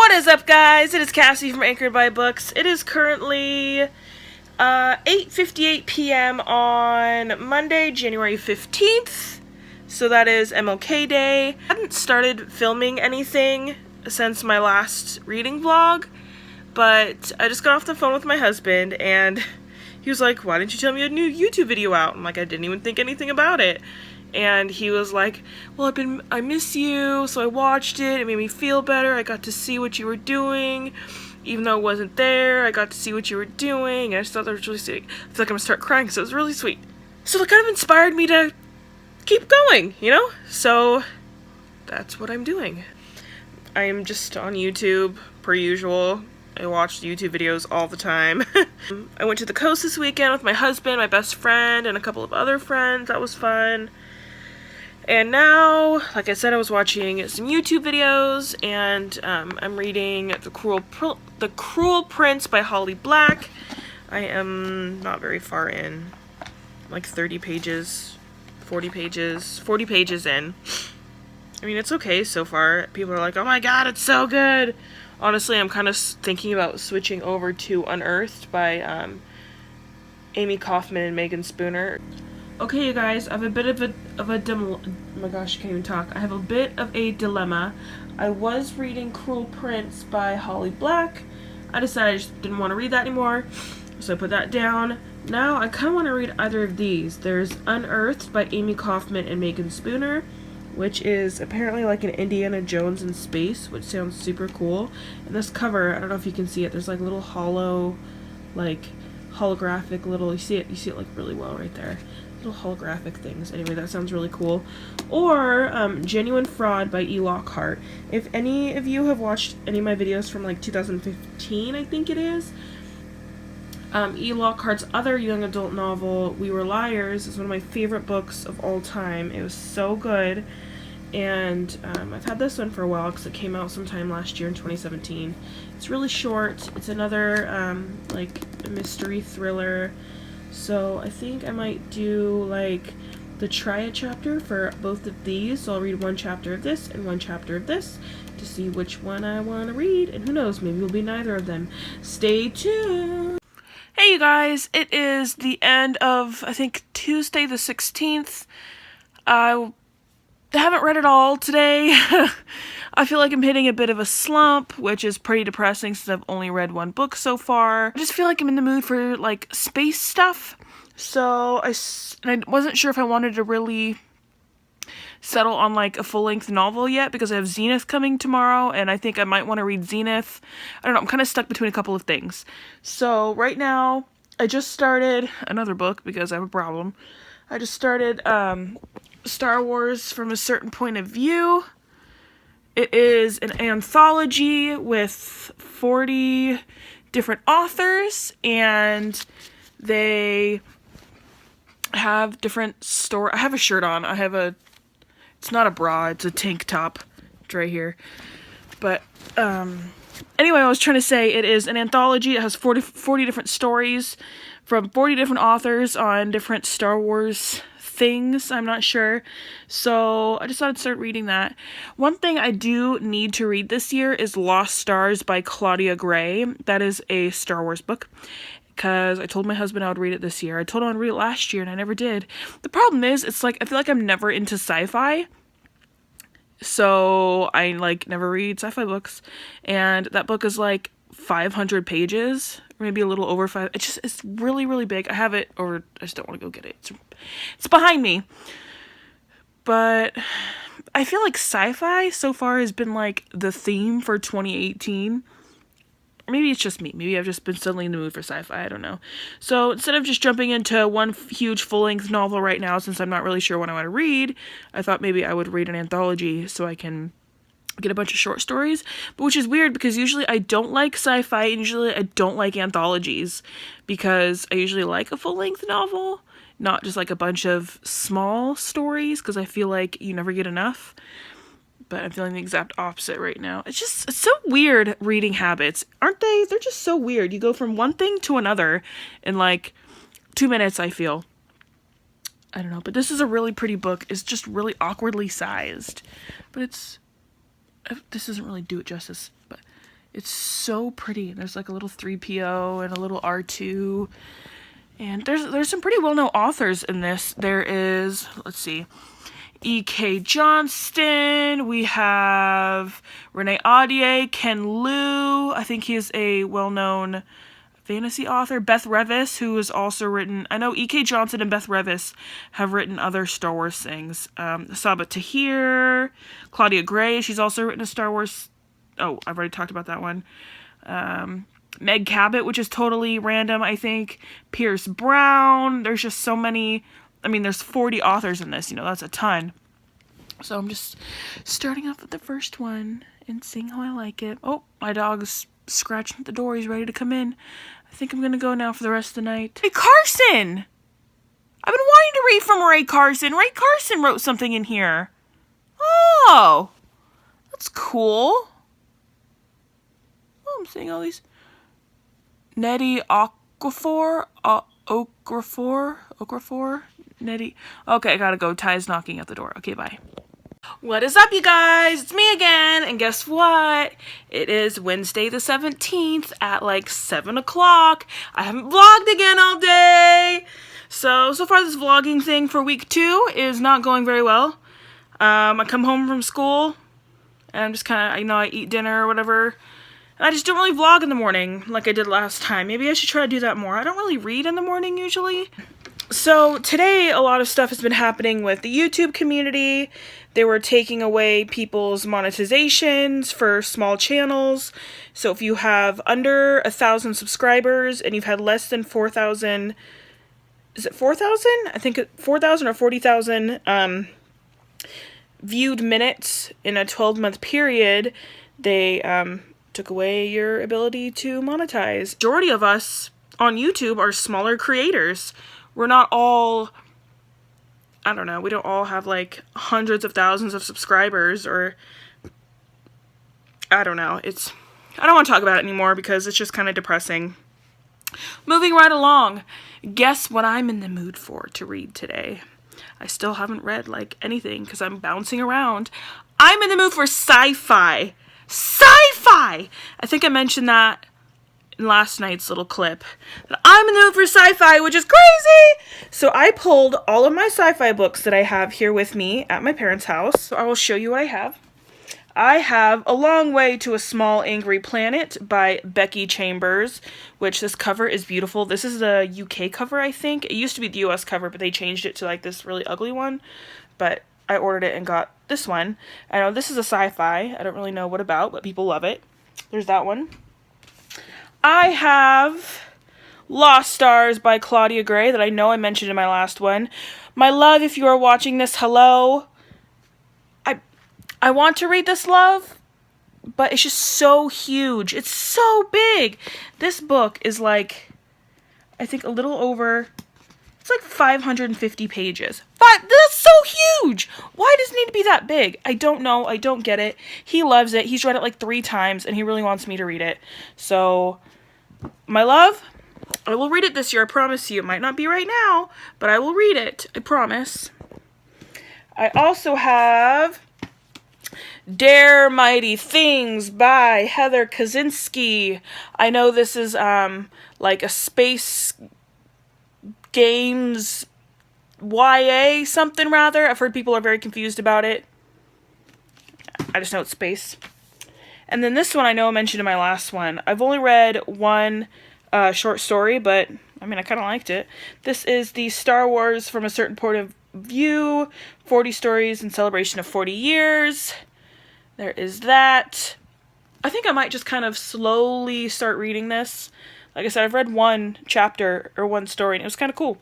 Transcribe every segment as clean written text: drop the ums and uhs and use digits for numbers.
What is up, guys? It is Cassie from Anchored by Books. It is currently 8:58 p.m. on Monday, January 15th. So that is MLK Day. I hadn't started filming anything since my last reading vlog, but I just got off the phone with my husband and he was like, "Why didn't you tell me a new YouTube video out?" I'm like, "I didn't even think anything about it." And he was like, "Well, I miss you, so I watched it. It made me feel better. I got to see what you were doing. Even though I wasn't there, I got to see what you were doing." And I just thought that was really sweet. I feel like I'm gonna start crying because it was really sweet. So that kind of inspired me to keep going, you know? So that's what I'm doing. I am just on YouTube, per usual. I watch YouTube videos all the time. I went to the coast this weekend with my husband, my best friend, and a couple of other friends. That was fun. And now, like I said, I was watching some YouTube videos, and I'm reading The Cruel Prince by Holly Black. I am not very far in, like 30 pages, 40 pages in. I mean, it's okay so far. People are like, "Oh my god, it's so good!" Honestly, I'm kind of thinking about switching over to Unearthed by Amie, Kaufman, and Meagan Spooner. Okay, you guys, I have a bit of a oh my gosh, I can't even talk. I have a bit of a dilemma. I was reading Cruel Prince by Holly Black. I decided I just didn't want to read that anymore, so I put that down. Now I kind of want to read either of these. There's Unearthed by Amie Kaufman and Meagan Spooner, which is apparently like an Indiana Jones in space, which sounds super cool. And this cover, I don't know if you can see it, there's like little hollow, like holographic little, you see it like really well right there. Little holographic things. Anyway, that sounds really cool. Or Genuine Fraud by E. Lockhart. If any of you have watched any of my videos from like 2015, I think it is, E. Lockhart's other young adult novel, We Were Liars, is one of my favorite books of all time. It was so good. And I've had this one for a while because it came out sometime last year in 2017. It's really short. It's another like a mystery thriller. So I think I might do like the Triad chapter for both of these. So I'll read one chapter of this and one chapter of this to see which one I want to read. And who knows, maybe it'll be neither of them. Stay tuned! Hey you guys, it is the end of, I think, Tuesday the 16th. I haven't read it all today. I feel like I'm hitting a bit of a slump, which is pretty depressing since I've only read one book so far. I just feel like I'm in the mood for like space stuff. So I wasn't sure if I wanted to really settle on like a full-length novel yet because I have Zenith coming tomorrow and I think I might want to read Zenith. I don't know, I'm kind of stuck between a couple of things. So right now I just started another book because I have a problem. I just started Star Wars from a Certain Point of View. It is an anthology with 40 different authors, and they have different I have a shirt on. It's not a bra, it's a tank top. It's right here. But, anyway, I was trying to say it is an anthology. It has 40 different stories from 40 different authors on different Star Wars things, I'm not sure. So I just thought I'd start reading that. One thing I do need to read this year is Lost Stars by Claudia Gray. That is a Star Wars book. Because I told my husband I would read it this year. I told him I'd read it last year and I never did. The problem is, it's like, I feel like I'm never into sci-fi. So I like never read sci-fi books. And that book is like 500 pages, or maybe a little over 5. It's really, really big. I have it, or I just don't want to go get it. It's behind me. But I feel like sci-fi so far has been like the theme for 2018. Or maybe it's just me. Maybe I've just been suddenly in the mood for sci-fi. I don't know. So instead of just jumping into one huge full-length novel right now, since I'm not really sure what I want to read, I thought maybe I would read an anthology so I can get a bunch of short stories, but which is weird because usually I don't like sci-fi and usually I don't like anthologies because I usually like a full-length novel, not just like a bunch of small stories because I feel like you never get enough. But I'm feeling the exact opposite right now. It's so weird reading habits, aren't they? They're just so weird. You go from one thing to another in like 2 minutes, I feel. I don't know, but this is a really pretty book. It's just really awkwardly sized, but this doesn't really do it justice, but It's so pretty. There's like a little 3PO and a little R2. And there's some pretty well-known authors in this. There is, let's see, E.K. Johnston. We have Renee Audier, Ken Liu. I think he is a well-known fantasy author. Beth Revis, who has also written, I know E.K. Johnston and Beth Revis have written other Star Wars things. Sabaa Tahir, Claudia Gray, she's also written a Star Wars, oh, I've already talked about that one. Meg Cabot, which is totally random, I think. Pierce Brown, there's just so many, I mean, there's 40 authors in this, you know, that's a ton. So I'm just starting off with the first one and seeing how I like it. Oh, my dog's scratching at the door. He's ready to come in. I think I'm going to go now for the rest of the night. Ray Carson! I've been wanting to read from Ray Carson. Ray Carson wrote something in here. Oh! That's cool. Oh, I'm seeing all these. Nettie Okafor? Okafor? Nettie. Okay, I gotta go. Ty's knocking at the door. Okay, bye. What is up, you guys? It's me again, and guess what? It is Wednesday the 17th at like 7 o'clock. I haven't vlogged again all day. So far this vlogging thing for week 2 is not going very well. I come home from school, and I'm just kind of, you know, I eat dinner or whatever. And I just don't really vlog in the morning like I did last time. Maybe I should try to do that more. I don't really read in the morning usually. So today a lot of stuff has been happening with the YouTube community. They were taking away people's monetizations for small channels. So if you have under 1,000 subscribers and you've had less than 4,000, is it 4,000? I think 4,000 or 40,000 viewed minutes in a 12-month period, they took away your ability to monetize. Majority of us on YouTube are smaller creators. We're not all, I don't know, we don't all have like hundreds of thousands of subscribers, or I don't know. I don't want to talk about it anymore because it's just kind of depressing. Moving right along, guess what I'm in the mood for to read today? I still haven't read like anything because I'm bouncing around. I'm in the mood for sci-fi. Sci-fi! I think I mentioned that in last night's little clip. That I'm in the mood for sci-fi, which is crazy! So I pulled all of my sci-fi books that I have here with me at my parents' house. So I will show you what I have. I have A Long Way to a Small Angry Planet by Becky Chambers, which this cover is beautiful. This is the UK cover, I think. It used to be the US cover, but they changed it to like this really ugly one. But I ordered it and got this one. I know this is a sci-fi. I don't really know what about, but people love it. There's that one. I have Lost Stars by Claudia Gray that I know I mentioned in my last one. My love, if you are watching this, hello. I want to read this, love, but it's just so huge. It's so big. This book is like, I think a little over, it's like 550 pages. That's so huge! Why does it need to be that big? I don't know. I don't get it. He loves it. He's read it like 3 times, and he really wants me to read it. So, my love, I will read it this year. I promise you. It might not be right now, but I will read it. I promise. I also have Dare Mighty Things by Heather Kaczynski. I know this is like a space games YA something rather. I've heard people are very confused about it. I just know it's space. And then this one I know I mentioned in my last one. I've only read one short story, but I mean I kind of liked it. This is the Star Wars from a Certain Point of View, 40 Stories in Celebration of 40 Years. There is that. I think I might just kind of slowly start reading this. Like I said, I've read one chapter or one story and it was kind of cool.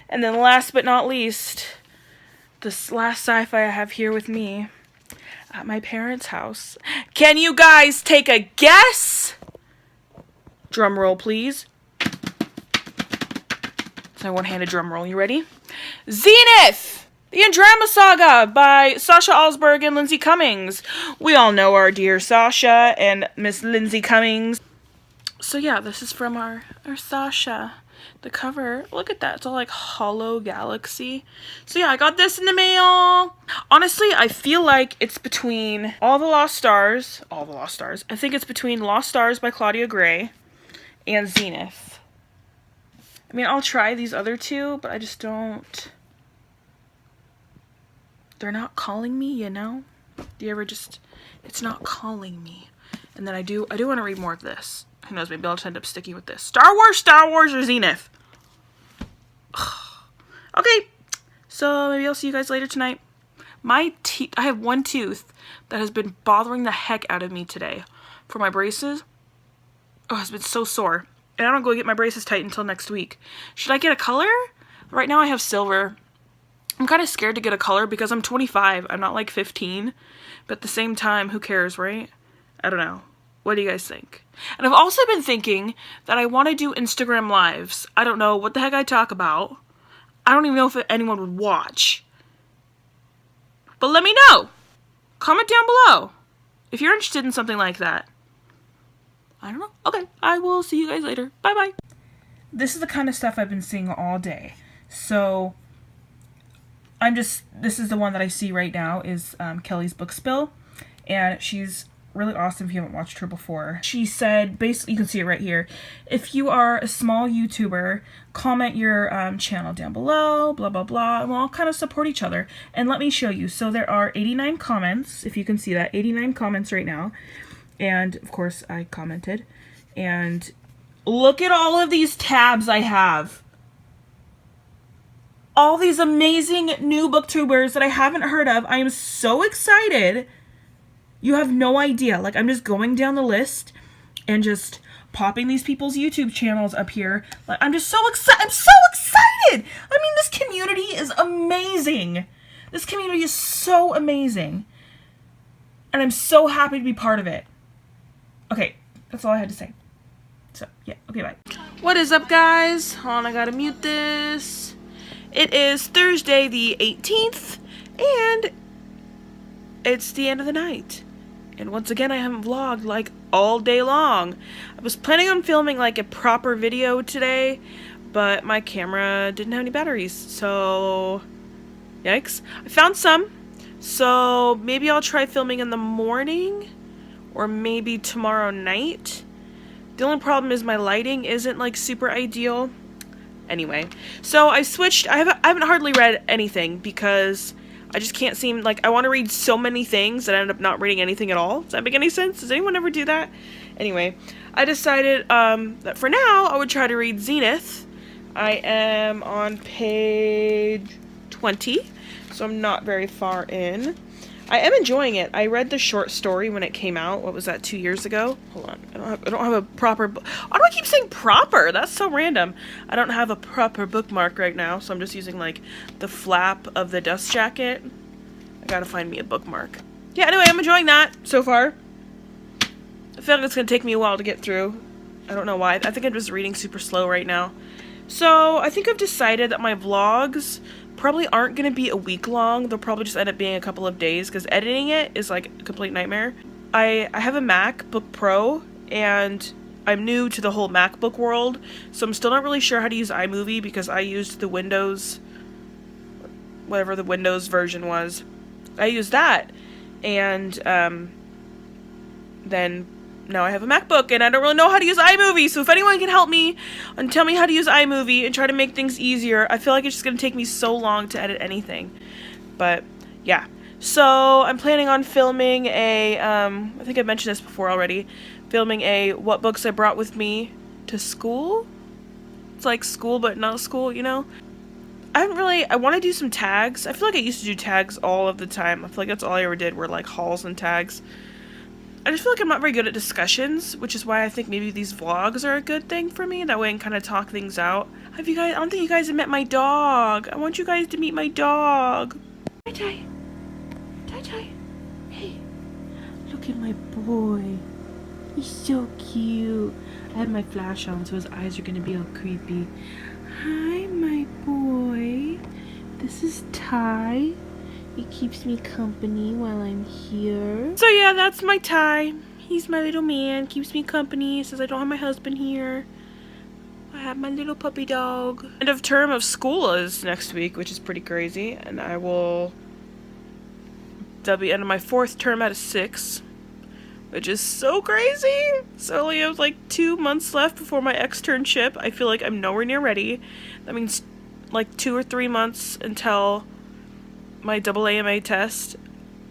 And then last but not least, this last sci-fi I have here with me at my parents' house. Can you guys take a guess? Drum roll, please. So one-handed drum roll. You ready? Zenith! The Andromeda Saga by Sacha, Ellsberg, and Lindsey Cummings. We all know our dear Sacha and Miss Lindsey Cummings. So yeah, this is from our Sacha. the cover, look at that. It's all like hollow galaxy. So yeah, I got this in the mail. Honestly, I feel like it's between All the Lost Stars. I think it's between Lost Stars by Claudia Gray and Zenith. I mean, I'll try these other two, but I just don't... They're not calling me, you know? Do you ever just... It's not calling me. And then I do want to read more of this. Who knows, maybe I'll just end up sticking with this. Star Wars, or Zenith? Okay, so maybe I'll see you guys later tonight. I have one tooth that has been bothering the heck out of me today. For my braces, oh, it's been so sore. And I don't go get my braces tight until next week. Should I get a color? Right now I have silver. I'm kind of scared to get a color because I'm 25. I'm not like 15. But at the same time, who cares, right? I don't know. What do you guys think? And I've also been thinking that I want to do Instagram lives. I don't know what the heck I talk about. I don't even know if anyone would watch. But let me know. Comment down below if you're interested in something like that. I don't know. Okay, I will see you guys later. Bye-bye. This is the kind of stuff I've been seeing all day. So, this is the one that I see right now is Kelly's Book Spill. And she's really awesome if you haven't watched her before. She said, basically, you can see it right here, if you are a small YouTuber, comment your channel down below, blah, blah, blah, and we'll all kind of support each other. And let me show you. So there are 89 comments, if you can see that, 89 comments right now. And, of course, I commented. And look at all of these tabs I have. All these amazing new booktubers that I haven't heard of. I am so excited. You have no idea. Like, I'm just going down the list and just popping these people's YouTube channels up here. Like, I'm just so excited. I'm so excited! I mean, this community is amazing. This community is so amazing. And I'm so happy to be part of it. Okay, that's all I had to say. So, yeah, okay, bye. What is up, guys? Hold on, I gotta mute this. It is Thursday the 18th, and it's the end of the night. And once again, I haven't vlogged, like, all day long. I was planning on filming, like, a proper video today, but my camera didn't have any batteries, so... Yikes. I found some, so maybe I'll try filming in the morning, or maybe tomorrow night. The only problem is my lighting isn't, like, super ideal. Anyway, so I switched. I haven't hardly read anything because I just can't seem, like, I want to read so many things that I end up not reading anything at all. Does that make any sense? Does anyone ever do that? Anyway, I decided that for now I would try to read Zenith. I am on page 20, so I'm not very far in. I am enjoying it. I read the short story when it came out. What was that, 2 years ago? Hold on. I don't have a proper... Why do I keep saying proper? That's so random. I don't have a proper bookmark right now, so I'm just using, like, the flap of the dust jacket. I gotta find me a bookmark. Yeah, anyway, I'm enjoying that so far. I feel like it's gonna take me a while to get through. I don't know why. I think I'm just reading super slow right now. So, I think I've decided that my vlogs probably aren't going to be a week long. They'll probably just end up being a couple of days because editing it is like a complete nightmare. I have a MacBook Pro and I'm new to the whole MacBook world, so I'm still not really sure how to use iMovie because I used the Windows, whatever the Windows version was. I used that, and then now I have a MacBook and I don't really know how to use iMovie, so if anyone can help me and tell me how to use iMovie and try to make things easier, I feel like it's just going to take me so long to edit anything. But, yeah. So, I'm planning on filming a, I think I mentioned this before already, filming a what books I brought with me to school? It's like school but not school, you know? I want to do some tags. I feel like I used to do tags all of the time. I feel like that's all I ever did were like hauls and tags. I just feel like I'm not very good at discussions, which is why I think maybe these vlogs are a good thing for me. That way I can kind of talk things out. I don't think you guys have met my dog. I want you guys to meet my dog. Tai-Tai. Tai-Tai. Hey. Look at my boy. He's so cute. I have my flash on, so his eyes are going to be all creepy. Hi, my boy. This is Ty. He keeps me company while I'm here. So yeah, that's my Ty. He's my little man. Keeps me company. Says I don't have my husband here. I have my little puppy dog. End of term of school is next week, which is pretty crazy, and that'll be end of my 4th term out of 6, which is so crazy. So I only have like 2 months left before my externship. I feel like I'm nowhere near ready. That means like 2 or 3 months until my AAMA test.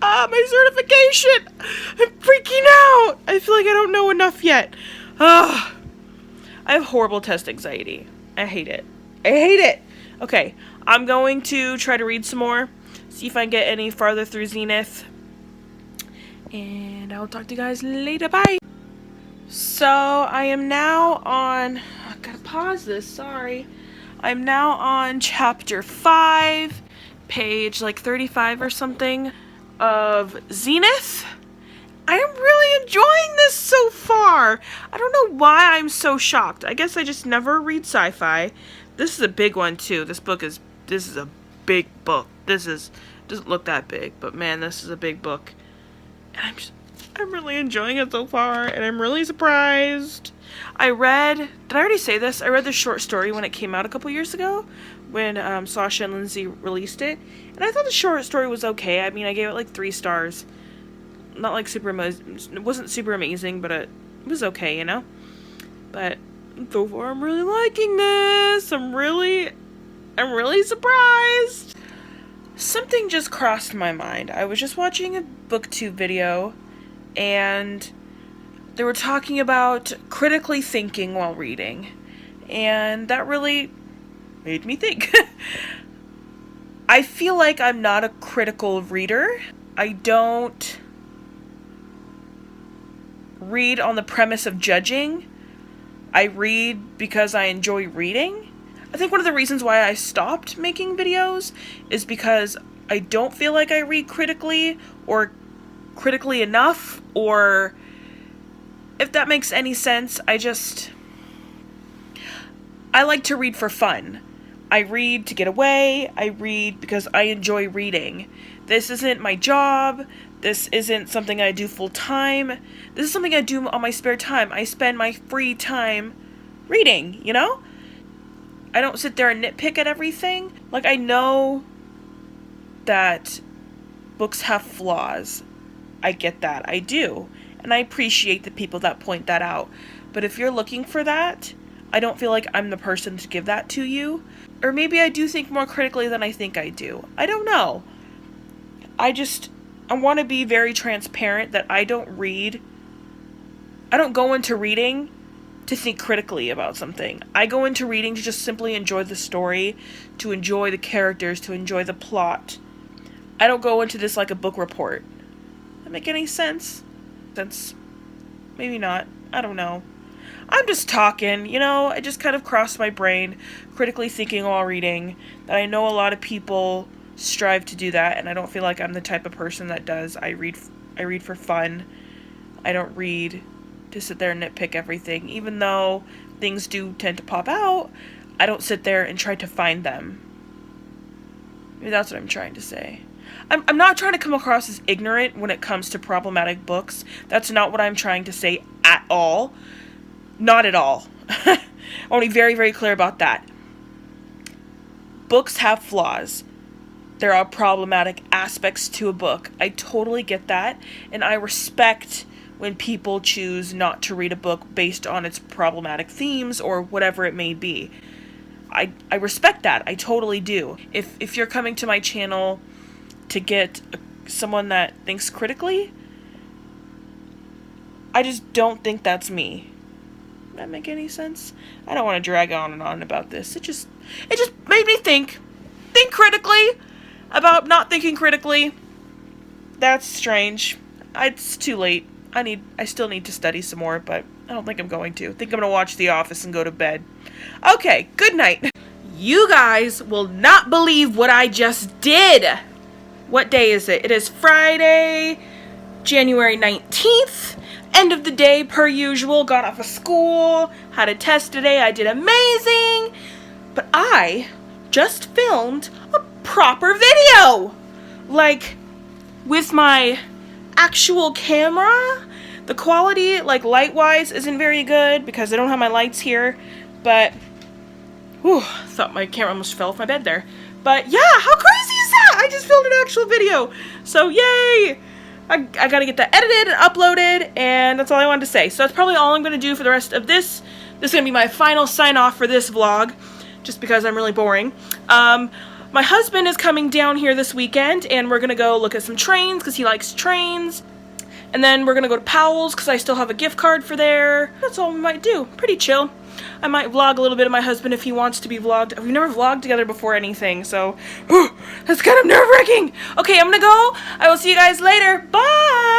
My certification! I'm freaking out! I feel like I don't know enough yet. I have horrible test anxiety. I hate it. I hate it! Okay, I'm going to try to read some more, see if I can get any farther through Zenith, and I'll talk to you guys later. Bye! So, I am now on... I gotta pause this, sorry. I'm now on chapter 5, page like 35 or something, of Zenith. I am really enjoying this so far. I don't know why I'm so shocked. I guess I just never read sci-fi. This is a big one too. This is a big book. Doesn't look that big, but man, this is a big book. And I'm really enjoying it so far, and I'm really surprised. Did I already say this? I read the short story when it came out a couple years ago, when Sacha and Lindsey released it, and I thought the short story was okay. I mean, I gave it like 3 stars. Not like super amazing. It wasn't super amazing, but it was okay, you know? But so far, I'm really liking this. I'm really surprised. Something just crossed my mind. I was just watching a booktube video, and they were talking about critically thinking while reading, and that really made me think. I feel like I'm not a critical reader. I don't read on the premise of judging. I read because I enjoy reading. I think one of the reasons why I stopped making videos is because I don't feel like I read critically, or critically enough, or if that makes any sense. I like to read for fun. I read to get away. I read because I enjoy reading. This isn't my job. This isn't something I do full time. This is something I do on my spare time. I spend my free time reading, you know? I don't sit there and nitpick at everything. Like, I know that books have flaws. I get that. I do. And I appreciate the people that point that out. But if you're looking for that, I don't feel like I'm the person to give that to you. Or maybe I do think more critically than I think I do. I don't know. I want to be very transparent that I don't go into reading to think critically about something. I go into reading to just simply enjoy the story, to enjoy the characters, to enjoy the plot. I don't go into this like a book report. Does that make any sense? Maybe not. I don't know. I'm just talking, you know, it just kind of crossed my brain, critically thinking while reading, that I know a lot of people strive to do that, and I don't feel like I'm the type of person that does. I read for fun. I don't read to sit there and nitpick everything. Even though things do tend to pop out, I don't sit there and try to find them. Maybe that's what I'm trying to say. I'm not trying to come across as ignorant when it comes to problematic books. That's not what I'm trying to say at all. Not at all. I want to be very, very clear about that. Books have flaws. There are problematic aspects to a book. I totally get that, and I respect when people choose not to read a book based on its problematic themes or whatever it may be. I respect that. I totally do. If you're coming to my channel to get someone that thinks critically, I just don't think that's me. Does that make any sense? I don't want to drag on and on about this. It just made me think critically about not thinking critically. That's strange. It's too late. I still need to study some more, but I don't think I'm going to. I think I'm going to watch The Office and go to bed. Okay, good night. You guys will not believe what I just did. What day is it? It is Friday, January 19th. End of the day, per usual. Got off of school. Had a test today. I did amazing. But I just filmed a proper video. Like, with my actual camera. The quality, like, light-wise isn't very good because I don't have my lights here. But Whew, thought my camera almost fell off my bed there. But yeah, how crazy is that? I just filmed an actual video. So yay! I gotta get that edited and uploaded, and that's all I wanted to say. So that's probably all I'm gonna do for the rest of this. This is gonna be my final sign off for this vlog, just because I'm really boring. My husband is coming down here this weekend, and we're gonna go look at some trains, because he likes trains. And then we're gonna go to Powell's, because I still have a gift card for there. That's all we might do. Pretty chill. I might vlog a little bit of my husband if he wants to be vlogged. We've never vlogged together before anything, so that's kind of nerve-wracking. Okay, I'm gonna go. I will see you guys later. Bye!